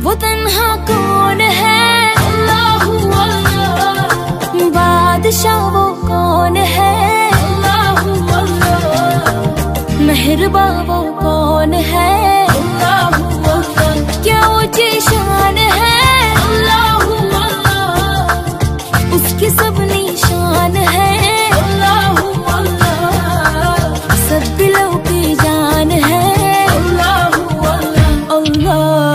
वो तन्हा कौन है, अल्लाहू अल्लाह। बादशाह वो कौन है, अल्लाहू अल्लाह। मेहरबा वो कौन है, अल्लाहू अल्लाह। क्या ऊंची शान है, अल्लाहू अल्लाह। उसकी सब निशान है, अल्लाहू अल्लाह। सब दिलों की जान है, अल्लाहू अल्लाह। अल्लाह